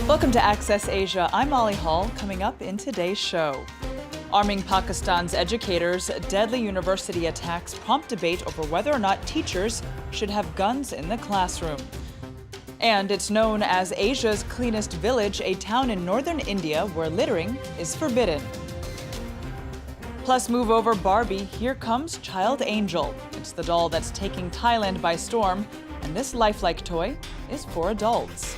Welcome to Access Asia. I'm Molly Hall. Coming up in today's show. Arming Pakistan's educators, deadly university attacks prompt debate over whether or not teachers should have guns in the classroom. And it's known as Asia's cleanest village, a town in northern India where littering is forbidden. Plus, move over Barbie, here comes Child Angel. It's the doll that's taking Thailand by storm, and this lifelike toy is for adults.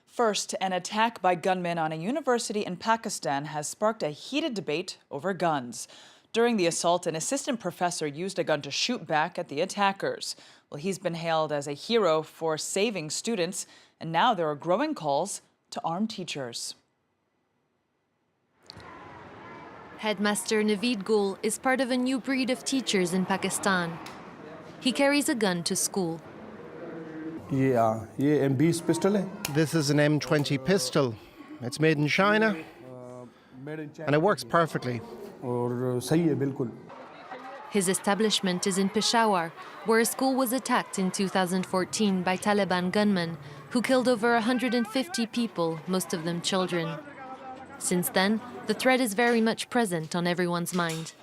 First, an attack by gunmen on a university in Pakistan has sparked a heated debate over guns. During the assault, an assistant professor used a gun to shoot back at the attackers. Well, he's been hailed as a hero for saving students, and now there are growing calls to arm teachers. Headmaster Naveed Gul is part of a new breed of teachers in Pakistan. He carries a gun to school. This is an M20 pistol. It's made in China, and it works perfectly. His establishment is in Peshawar, where a school was attacked in 2014 by Taliban gunmen who killed over 150 people, most of them children. Since then, the threat is very much present on everyone's mind.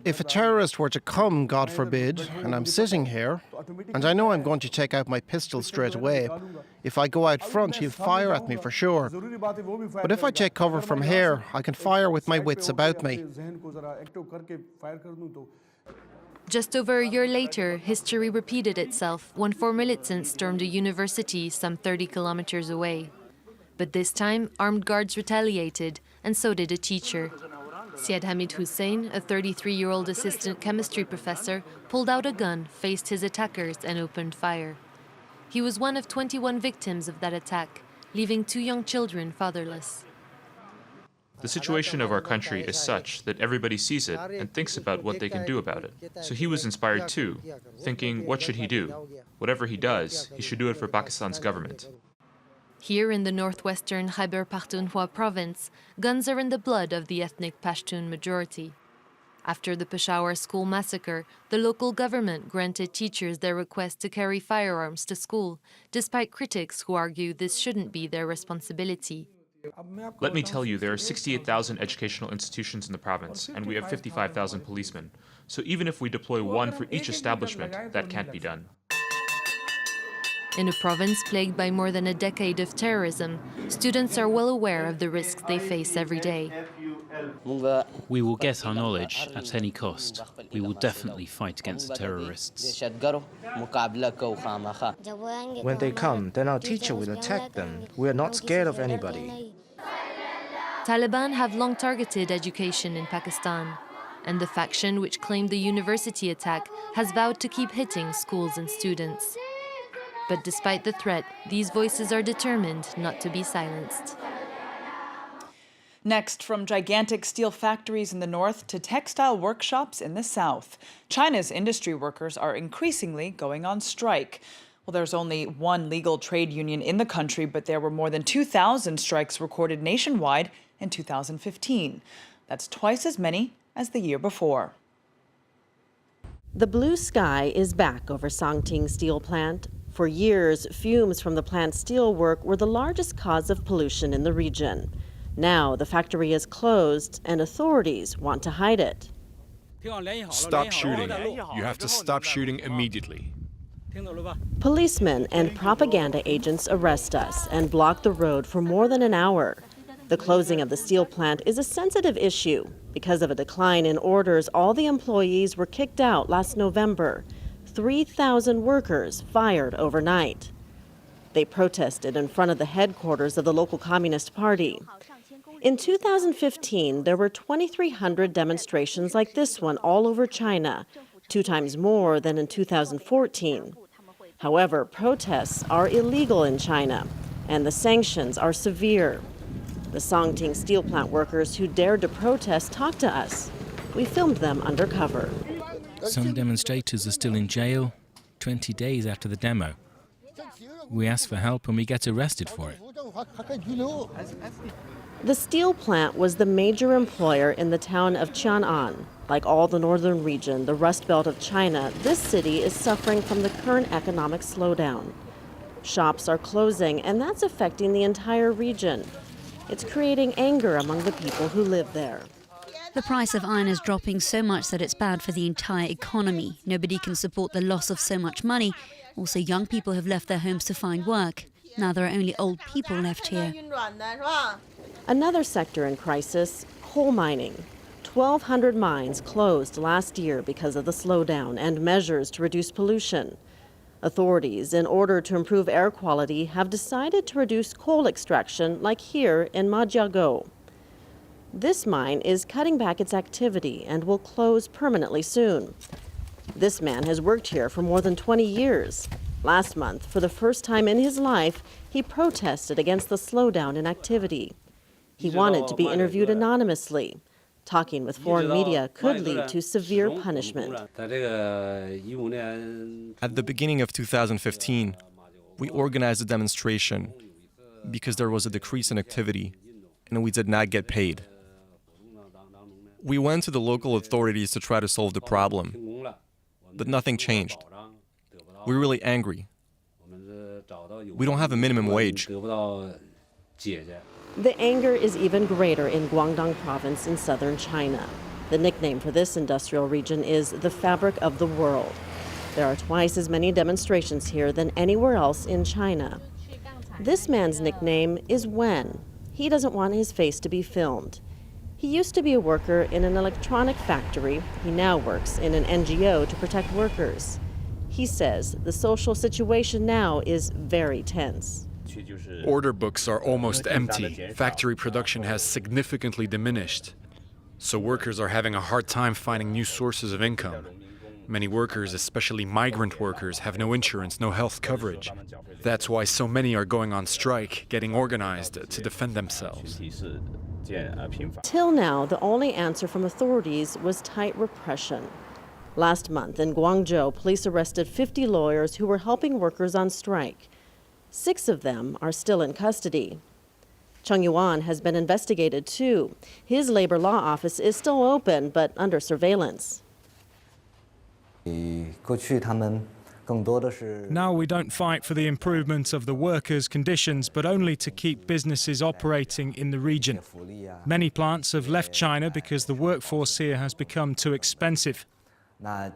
If a terrorist were to come, God forbid, and I'm sitting here, and I know I'm going to take out my pistol straight away, if I go out front, he'll fire at me for sure. But if I take cover from here, I can fire with my wits about me. Just over a year later, history repeated itself when 4 militants stormed a university some 30 kilometers away. But this time, armed guards retaliated, and so did a teacher. Syed Hamid Hussein, a 33-year-old assistant chemistry professor, pulled out a gun, faced his attackers, and opened fire. He was one of 21 victims of that attack, leaving 2 young children fatherless. The situation of our country is such that everybody sees it and thinks about what they can do about it. So he was inspired too, thinking, what should he do? Whatever he does, he should do it for Pakistan's government. Here in the northwestern Khyber Pakhtunkhwa province, guns are in the blood of the ethnic Pashtun majority. After the Peshawar school massacre, the local government granted teachers their request to carry firearms to school, despite critics who argue this shouldn't be their responsibility. Let me tell you, there are 68,000 educational institutions in the province, and we have 55,000 policemen. So even if we deploy one for each establishment, that can't be done. In a province plagued by more than a decade of terrorism, students are well aware of the risks they face every day. We will get our knowledge at any cost. We will definitely fight against the terrorists. When they come, then our teacher will attack them. We are not scared of anybody. Taliban have long targeted education in Pakistan, and the faction which claimed the university attack has vowed to keep hitting schools and students. But despite the threat, these voices are determined not to be silenced. Next, from gigantic steel factories in the north to textile workshops in the south, China's industry workers are increasingly going on strike. Well, there's only one legal trade union in the country, but there were more than 2,000 strikes recorded nationwide in 2015. That's twice as many as the year before. The blue sky is back over Songting steel plant. For years, fumes from the plant's steelwork were the largest cause of pollution in the region. Now the factory is closed and authorities want to hide it. Stop shooting. You have to stop shooting immediately. Policemen and propaganda agents arrest us and block the road for more than an hour. The closing of the steel plant is a sensitive issue. Because of a decline in orders, all the employees were kicked out last November. 3,000 workers fired overnight. They protested in front of the headquarters of the local Communist Party. In 2015, there were 2,300 demonstrations like this one all over China, 2 times more than in 2014. However, protests are illegal in China, and the sanctions are severe. The Songting steel plant workers who dared to protest talked to us. We filmed them undercover. Some demonstrators are still in jail 20 days after the demo. We ask for help and we get arrested for it. The steel plant was the major employer in the town of Qian'an. Like all the northern region, the Rust Belt of China, this city is suffering from the current economic slowdown. Shops are closing, and that's affecting the entire region. It's creating anger among the people who live there. The price of iron is dropping so much that it's bad for the entire economy. Nobody can support the loss of so much money. Also, young people have left their homes to find work. Now there are only old people left here. Another sector in crisis, coal mining. 1,200 mines closed last year because of the slowdown and measures to reduce pollution. Authorities, in order to improve air quality, have decided to reduce coal extraction like here in Majiago. This mine is cutting back its activity and will close permanently soon. This man has worked here for more than 20 years. Last month, for the first time in his life, he protested against the slowdown in activity. He wanted to be interviewed anonymously. Talking with foreign media could lead to severe punishment. At the beginning of 2015, we organized a demonstration because there was a decrease in activity and we did not get paid. We went to the local authorities to try to solve the problem, but nothing changed. We're really angry. We don't have a minimum wage. The anger is even greater in Guangdong province in southern China. The nickname for this industrial region is the fabric of the world. There are twice as many demonstrations here than anywhere else in China. This man's nickname is Wen. He doesn't want his face to be filmed. He used to be a worker in an electronic factory. He now works in an NGO to protect workers. He says the social situation now is very tense. Order books are almost empty. Factory production has significantly diminished. So workers are having a hard time finding new sources of income. Many workers, especially migrant workers, have no insurance, no health coverage. That's why so many are going on strike, getting organized to defend themselves. Till now, the only answer from authorities was tight repression. Last month in Guangzhou, police arrested 50 lawyers who were helping workers on strike. 6 of them are still in custody. Cheng Yuan has been investigated too. His labor law office is still open, but under surveillance. Now we don't fight for the improvement of the workers' conditions, but only to keep businesses operating in the region. Many plants have left China because the workforce here has become too expensive. They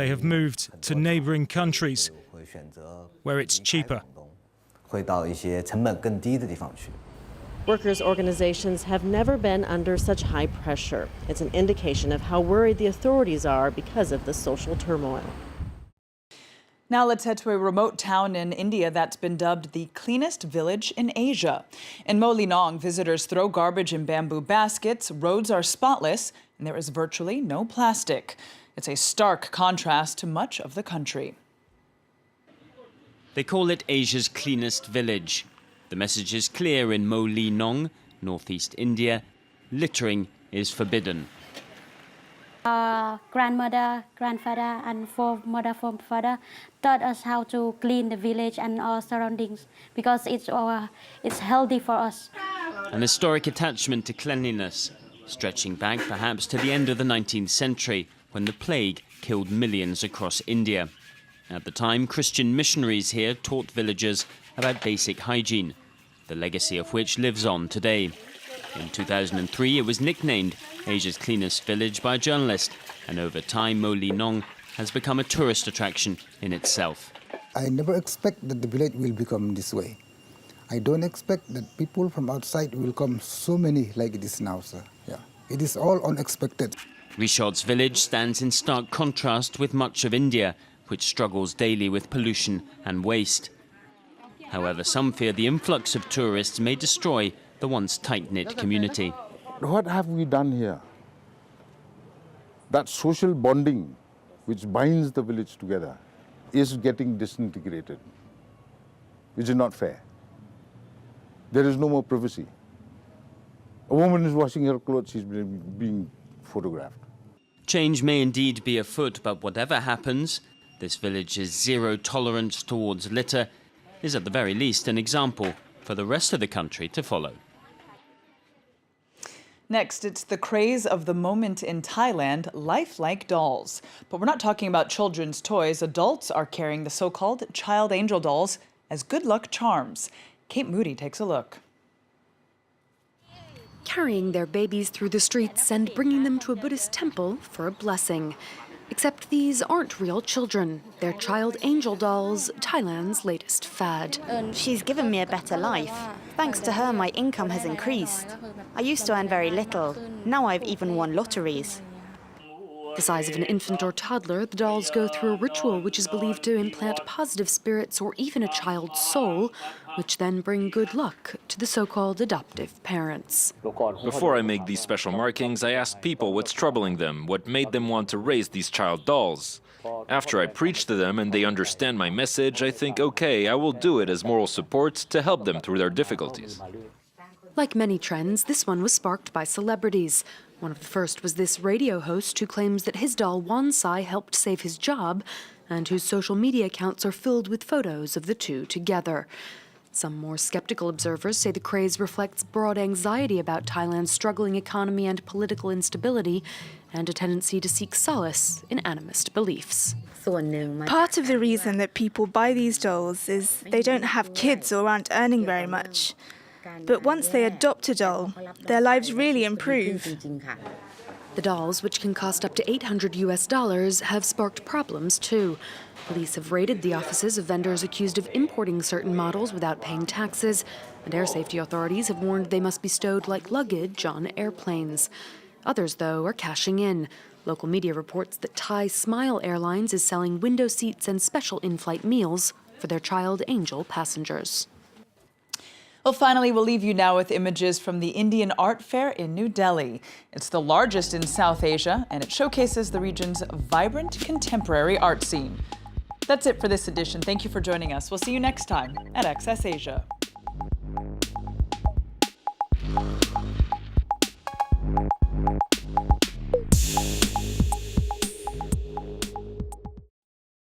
have moved to neighboring countries where it's cheaper. Workers' organizations have never been under such high pressure. It's an indication of how worried the authorities are because of the social turmoil. Now let's head to a remote town in India that's been dubbed the cleanest village in Asia. In Molinong, visitors throw garbage in bamboo baskets, roads are spotless, and there is virtually no plastic. It's a stark contrast to much of the country. They call it Asia's cleanest village. The message is clear in Molinong, northeast India. Littering is forbidden. Grandmother, grandfather, and forefather taught us how to clean the village and our surroundings because it's healthy for us. An historic attachment to cleanliness, stretching back perhaps to the end of the 19th century, when the plague killed millions across India. At the time, Christian missionaries here taught villagers about basic hygiene, the legacy of which lives on today. In 2003, it was nicknamed Asia's cleanest village by a journalist, and over time, Molinong has become a tourist attraction in itself. I never expect that the village will become this way. I don't expect that people from outside will come so many like it is now, sir. Yeah, it is all unexpected. Rishod's village stands in stark contrast with much of India, which struggles daily with pollution and waste. However, some fear the influx of tourists may destroy the once tight-knit community. What have we done here? That social bonding which binds the village together is getting disintegrated, which is not fair. There is no more privacy. A woman is washing her clothes, she's being photographed. Change may indeed be afoot, but whatever happens, this village's zero tolerance towards litter is at the very least an example for the rest of the country to follow. Next, it's the craze of the moment in Thailand, lifelike dolls. But we're not talking about children's toys. Adults are carrying the so-called child angel dolls as good luck charms. Kate Moody takes a look. Carrying their babies through the streets and bringing them to a Buddhist temple for a blessing. Except these aren't real children. They're child angel dolls, Thailand's latest fad. She's given me a better life. Thanks to her, my income has increased. I used to earn very little. Now I've even won lotteries. The size of an infant or toddler, the dolls go through a ritual which is believed to implant positive spirits or even a child's soul, which then bring good luck to the so-called adoptive parents. Before I make these special markings, I ask people what's troubling them, what made them want to raise these child dolls. After I preach to them and they understand my message, I think, okay, I will do it as moral support to help them through their difficulties. Like many trends, this one was sparked by celebrities. One of the first was this radio host who claims that his doll Wansai helped save his job and whose social media accounts are filled with photos of the two together. Some more skeptical observers say the craze reflects broad anxiety about Thailand's struggling economy and political instability and a tendency to seek solace in animist beliefs. Part of the reason that people buy these dolls is they don't have kids or aren't earning very much. But once they adopt a doll, their lives really improve. The dolls, which can cost up to $800 have sparked problems too. Police have raided the offices of vendors accused of importing certain models without paying taxes, and air safety authorities have warned they must be stowed like luggage on airplanes. Others, though, are cashing in. Local media reports that Thai Smile Airlines is selling window seats and special in-flight meals for their child angel passengers. Well, finally, we'll leave you now with images from the Indian Art Fair in New Delhi. It's the largest in South Asia, and it showcases the region's vibrant contemporary art scene. That's it for this edition. Thank you for joining us. We'll see you next time at Access Asia.